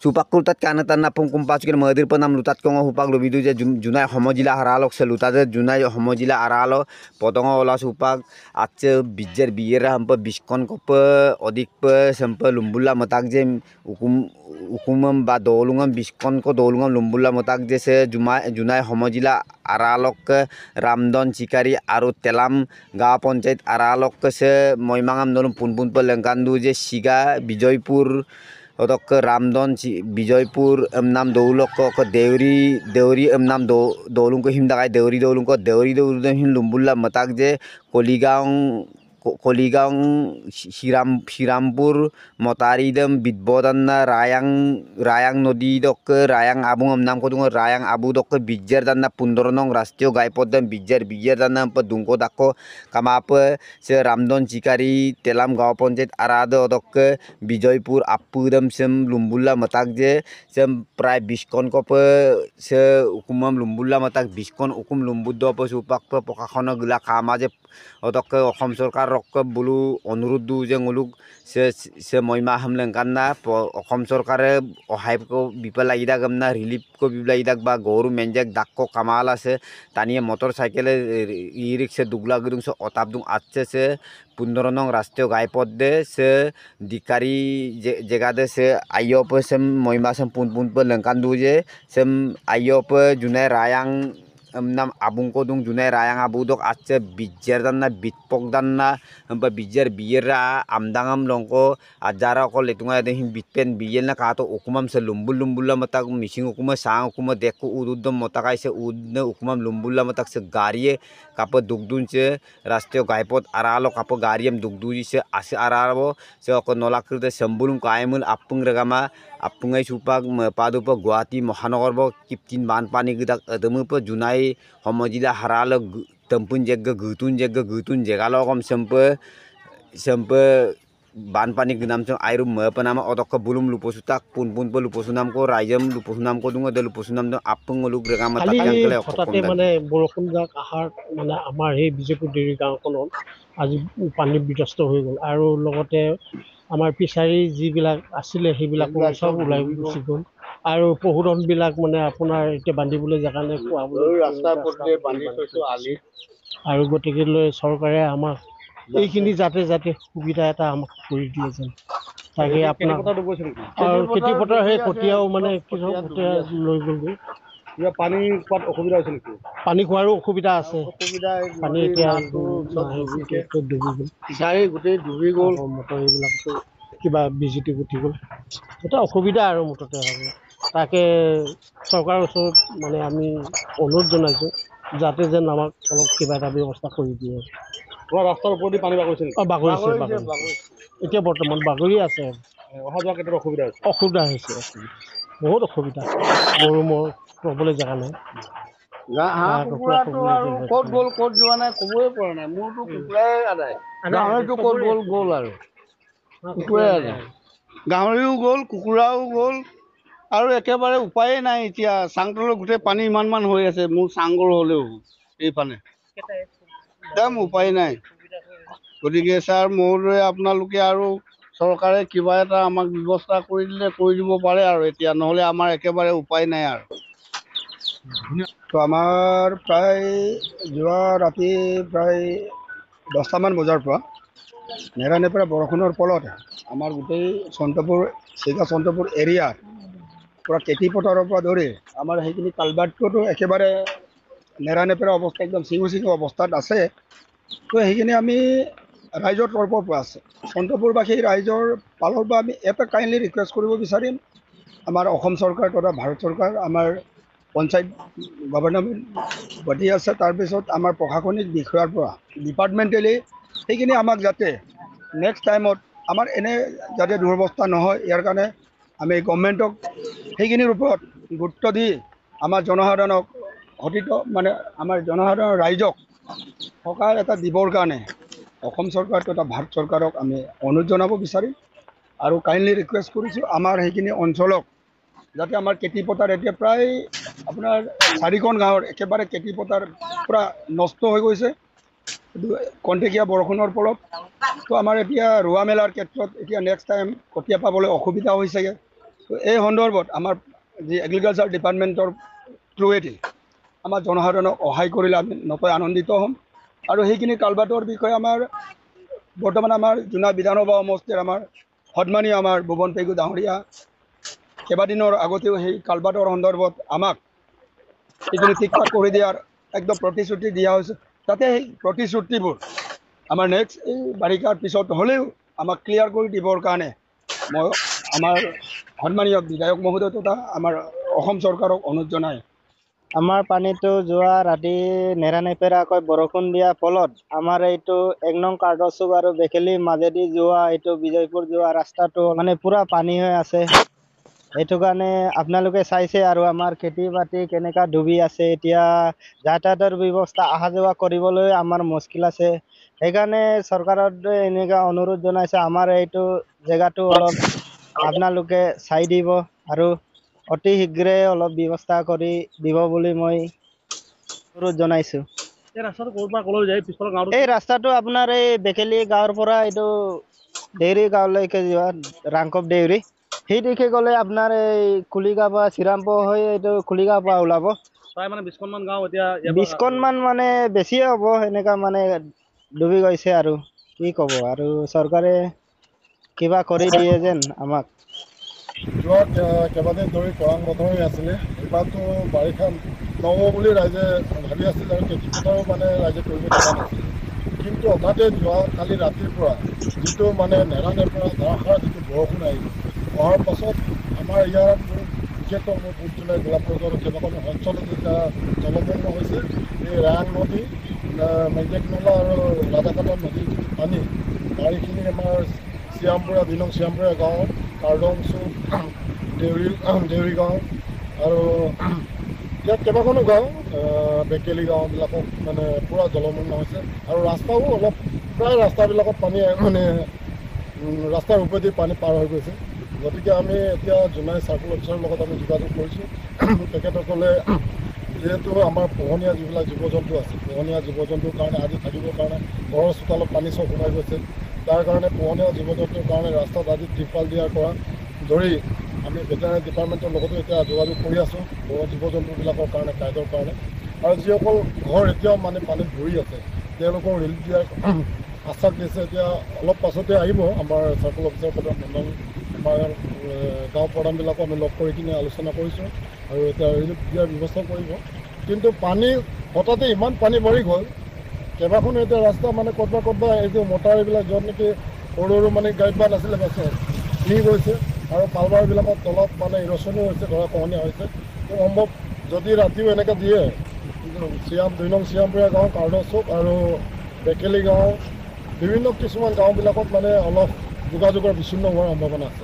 supak lutat kana tanna pung kumpas kir madir panam lutat kongo supak lubidu je junai homojila haralok se lutate junai homojila aralo potongo ola supak ache bijer biera hampa biskon kope odik pe sampe lumbulla matak je ukumam ba dolungam biskon ko dolungam lumbulla matak je se junai homojila aralok ramdon cikari aru telam gawa panchayat aralok se moimangam dolum punpun pe lengkandu je siga bijoypur otok ke ramdon bijoypur emnam doulok ko deuri emnam dolung ko himdakai deuri dolung ko him lumbulla matak je Koligang Shirampur Motaridem Bidbodanna Rayang Nodi dok Rayang Abu emnam ko dungo Rayang Abu dok bijer danna pundoronong rastio gaipodam bijer danna pedungko dako kamape se ramdon cikari telam gawa panchayat arado dok Bijoypur apudam sem lumbulla matak je sem prai biskon ko pe se ukumam lumbulla matak biskon ukum lumbuddo pe supak pe pokakono gila kama je otok Okhom Sorkar rok bulu onuruddu je nguluk se moima hamleng kanna Okhom Sorkare ohai ko bipala idak gamna relief ko bipala idak ba goru menjek dakko kamala se taniye motorcycle e-rickshaw dugla gudung se otabdung acce se pundoronong rastio gaipod de se dikari jegade se ayop sem moima sem pun pe lengkandu je sem ayop junai rayang emnam abung ko dung junai rayang abu dok acce bijer danna bitpok danna empa bijer biera amdangam longko ajara ko letunga de him bitpen bijelna ka to ukumam se lumbulla matak missing ukuma sang ukuma dekku ududdom motakai se udne ukumam lumbulla matak se gariye kapo dugdun se rastio gaipot aralo kapo gariem dugduji se ase arabo se ko nolakrite sambulung kaimul apung regama apungai supak padupa Guwahati Mahanagar bo kiptin banpani gidak ademu pe junai homojila haralo tempun jegga gutun jegalo kom sempe banpani gnam song airum panama otok bulum luposutak pun pe luposunam ko rayam luposunam ko dunga de luposunam do apung lug regama takang kele হঠাতে মানে বৰষুণ যাক আহাৰ মানে আমাৰ এই বিজেপুৰ দেউৰী গাঁওখনত আজি পানী বিধ্বস্ত হৈ গ'ল আৰু লগতে আমাৰ পিছাৰী যিবিলাক আছিলে সেইবিলাকো চব ওলাই গুচি গ'ল আৰু পশুধনবিলাক মানে আপোনাৰ এতিয়া বান্ধিবলৈ জেগা নাই আৰু গতিকেলৈ চৰকাৰে আমাক এইখিনি যাতে সুবিধা এটা আমাক কৰি দিয়ে যেন তাকে আপোনাক আৰু খেতিপথাৰ সেই কঠীয়াও মানে লৈ গ'লগৈ পানী খোৱাত অসুবিধা হৈছে নেকি পানী খোৱাৰো অসুবিধা আছে পানী এতিয়া গোটেই ডুবি গ'ল মটৰ এইবিলাকতো কিবা বিজুতি গুটি গ'ল এটা অসুবিধা আৰু মুঠতে হ'ব তাকে চৰকাৰৰ ওচৰত মানে আমি অনুৰোধ জনাইছোঁ যাতে যেন আমাক অলপ কিবা এটা ব্যৱস্থা কৰি দিয়ে ৰাস্তাৰ ওপৰেদি পানী বাগৰিছে নেকি বাগৰিছে এতিয়া বৰ্তমান বাগৰি আছে অহা যোৱা ক্ষেত্ৰত অসুবিধা হৈছে বহুত অসুবিধা গৰু ম'হ ৰ'বলৈ জেগা নাই হাঁহ কুকুৰাটো আৰু ক'ত গ'ল ক'ত যোৱা নাই ক'বই পৰা নাই মোৰতো কুকুৰাই আদায় গাহৰিটো ক'ত গ'ল আৰু কুকুৰাই আদায় গাহৰিও গ'ল কুকুৰাও গ'ল আৰু একেবাৰে উপায়েই নাই এতিয়া চাংতলত গোটেই পানী ইমান হৈ আছে মোৰ চাংঘৰ হ'লেও এইফালে একদম উপায় নাই গতিকে ছাৰ মহোদয় আপোনালোকে আৰু চৰকাৰে কিবা এটা আমাক ব্যৱস্থা কৰি দিলে কৰি দিব পাৰে আৰু এতিয়া নহ'লে আমাৰ একেবাৰে উপায় নাই আৰু তো আমাৰ প্ৰায় যোৱা ৰাতি প্ৰায় 10টামান বজাৰ পৰা নেৰানেপেৰা বৰষুণৰ ফলত আমাৰ গোটেই চন্তপুৰ এৰিয়াৰ পৰা খেতিপথাৰৰ পৰা ধৰি আমাৰ সেইখিনি কালভাৰ্টটোতো একেবাৰে নেৰানেপেৰা অৱস্থা একদম চিঙু অৱস্থাত আছে তো সেইখিনি আমি ৰাইজৰ তৰফৰ পৰা আছে চন্তপুৰবাসী ৰাইজৰ ফালৰ পৰা আমি এটা কাইণ্ডলি ৰিকুৱেষ্ট কৰিব বিচাৰিম আমাৰ অসম চৰকাৰ তথা ভাৰত চৰকাৰ আমাৰ পঞ্চায়ত গভৰ্ণমেণ্ট বডি আছে তাৰপিছত আমাৰ প্ৰশাসনিক বিষয়াৰ পৰা ডিপাৰ্টমেণ্টেলি সেইখিনি আমাক যাতে নেক্সট টাইমত আমাৰ এনে যাতে দুৰৱস্থা নহয় ইয়াৰ কাৰণে আমি গভৰ্ণমেণ্টক সেইখিনিৰ ওপৰত গুৰুত্ব দি আমাৰ জনসাধাৰণক মানে আমাৰ জনসাধাৰণৰ ৰাইজক সকাহ এটা দিবৰ কাৰণে অসম চৰকাৰ তথা ভাৰত চৰকাৰক আমি অনুৰোধ জনাব বিচাৰিম আৰু কাইণ্ডলি ৰিকুৱেষ্ট কৰিছোঁ আমাৰ সেইখিনি অঞ্চলক যাতে আমাৰ খেতিপথাৰ এতিয়া প্ৰায় আপোনাৰ 4খন গাঁৱৰ একেবাৰে খেতিপথাৰ পূৰা নষ্ট হৈ গৈছে কণ্টেকীয়া বৰষুণৰ ফলত তো আমাৰ এতিয়া ৰোৱা মেলাৰ ক্ষেত্ৰত এতিয়া নেক্সট টাইম কঠীয়া পাবলৈ অসুবিধা হৈছেগৈ তো তো এই সন্দৰ্ভত আমাৰ যি এগ্ৰিকালচাৰ ডিপাৰ্টমেণ্টৰ থ্ৰুৱেদি আমাৰ জনসাধাৰণক সহায় কৰিলে আমি নকৈ আনন্দিত হ'ম। আৰু সেইখিনি কালভাৰ্টৰ বিষয়ে আমাৰ বৰ্তমান আমাৰ জোনাই বিধানসভা সমষ্টিৰ আমাৰ সন্মানীয় আমাৰ ভুৱন পেগু ডাঙৰীয়া কেইবাদিনৰ আগতেও সেই কালভাৰ্টৰ সন্দৰ্ভত আমাক সেইখিনি ঠিক ঠাক কৰি দিয়াৰ একদম প্ৰতিশ্ৰুতি দিয়া হৈছে। যাতে সেই প্ৰতিশ্ৰুতিবোৰ আমাৰ নেক্সট এই বাৰিষাৰ পিছত হ'লেও আমাক ক্লিয়াৰ কৰি দিবৰ কাৰণে মই আমাৰ সন্মানীয় বিধায়ক মহোদয় তথা আমাৰ অসম চৰকাৰক অনুৰোধ জনাই আমাৰ পানীটো যোৱা ৰাতি নেৰানেপেৰাকৈ বৰষুণ দিয়াৰ ফলত আমাৰ এইটো 1 নং কাৰ্ডচুক আৰু বেকেলি মাজেদি যোৱা এইটো বিজয়পুৰ যোৱা ৰাস্তাটো মানে পুৰা পানী হৈ আছে। এইটো কাৰণে আপোনালোকে চাইছে আৰু আমাৰ খেতি বাতি কেনেকা ডুবি আছে। এতিয়া যাতায়াতৰ ব্যৱস্থা অহা যোৱা কৰিবলৈ আমাৰ মুস্কিল আছে। সেইকাৰণে চৰকাৰত এনেকা অনুৰোধ জনাইছে আমাৰ এইটো জেগাটো অলপ আপোনালোকে চাই দিব আৰু অতি শীঘ্ৰে অলপ ব্যৱস্থা কৰি দিব বুলি মই অনুৰোধ জনাইছো। এই ৰাস্তাটো আপোনাৰ এই বেকেলি গাঁৱৰ পৰা এইটো দেউৰী গাঁৱলৈকে যোৱা ৰাংকপ দেউৰী সেই দিশে গ'লে আপোনাৰ এই কুলিগাঁও পৰা শ্ৰীৰামপুৰ হৈ এইটো কুলিগাঁৱৰ পৰা ওলাব। প্ৰায় মানে 20খন গাঁও এতিয়া 20খন মানে বেছিয়ে হ'ব। এনেকা মানে ডুবি গৈছে আৰু কি ক'ব আৰু চৰকাৰে কিবা কৰি দিয়ে যেন আমাক। যোৱা কেইবাদিন ধৰি খৰাং বতৰ হৈ আছিলে। এইবাৰতো বাৰিষা নহ'ব বুলি ৰাইজে ভাবি আছিল আৰু খেতিপথাৰো মানে ৰাইজে কৰিব পৰা নাছিল। কিন্তু হঠাতে যোৱা কালি ৰাতিৰ পৰা যিটো মানে নেৰানেপেৰা ধাৰাসাৰ যিটো বৰষুণ আহিল, অহাৰ পাছত আমাৰ ইয়াৰ বিশেষকৈ মোৰ বুট জোনাই গোলাপগঞ্জৰ কেইবাখনো অঞ্চলত এতিয়া জলমগ্ন হৈছে। এই ৰায়াং নদী, মেজেক নলা আৰু ৰাজাকাটা নদীৰ যিটো পানী, বাৰীখিনি আমাৰ শ্ৰীৰামপুৰা 2 নং শ্ৰীৰামপুৰা গাঁও, কাৰ্ডং চুক, দেউৰী গাঁও আৰু ইয়াত কেইবাখনো গাঁও বেকেলি গাঁওবিলাকত মানে পূৰা জলমগ্ন হৈছে। আৰু ৰাস্তাও অলপ প্ৰায় ৰাস্তাবিলাকত পানী মানে ৰাস্তাৰ ওপৰেদি পানী পাৰ হৈ গৈছে। গতিকে আমি এতিয়া জোনাই চাৰ্কল অফিচাৰৰ লগত আমি যোগাযোগ কৰিছোঁ। তেখেতসকলে যিহেতু আমাৰ পোহনীয়া যিবিলাক জীৱ জন্তু আছে, পোহনীয়া জীৱ জন্তুৰ কাৰণে আজি থাকিবৰ কাৰণে ঘৰৰ চোতালত পানী চব সোমাই গৈছে। তাৰ কাৰণে পোহনীয়া জীৱ জন্তুৰ কাৰণে ৰাস্তাত আজি ত্ৰিপাল দিয়াৰ পৰা ধৰি আমি ভেটেনাৰী ডিপাৰ্টমেণ্টৰ লগতো এতিয়া যোগাযোগ কৰি আছোঁ জীৱ জন্তুবিলাকৰ কাৰণে কাইডৰ কাৰণে। আৰু যিসকল ঘৰ এতিয়াও মানে পানীত ভৰি আছে তেওঁলোকৰ ৰিলিফ দিয়াৰ আশ্বাস দিছে। এতিয়া অলপ পাছতে আহিব আমাৰ চাৰ্কল অফিচাৰ প্ৰধান মণ্ডল, আমাৰ গাঁও প্ৰধানবিলাকো আমি লগ কৰি কিনে আলোচনা কৰিছোঁ আৰু এতিয়া ৰিলিফ দিয়াৰ ব্যৱস্থা কৰিব। কিন্তু পানী হঠাতে ইমান পানী বাঢ়ি গ'ল, কেইবাখনো এতিয়া ৰাস্তা মানে ক'ৰবাত এই যে মটাৰ এইবিলাক য'ত নেকি সৰু সৰু মানে গাড়ী বাট আছিলে বাছত নি গৈছে আৰু পালবাৰবিলাকৰ তলত মানে ইৰচনো হৈছে, ধৰা খহনীয়া হৈছে। তো সম্ভৱ যদি ৰাতিও এনেকৈ দিয়ে 2 নং শ্ৰীৰামপুৰা গাঁও, কাৰ্ডং চুক আৰু বেকেলি গাঁও, বিভিন্ন কিছুমান গাঁওবিলাকত মানে অলপ যোগাযোগৰ বিচ্ছিন্ন হোৱাৰ সম্ভাৱনা আছে।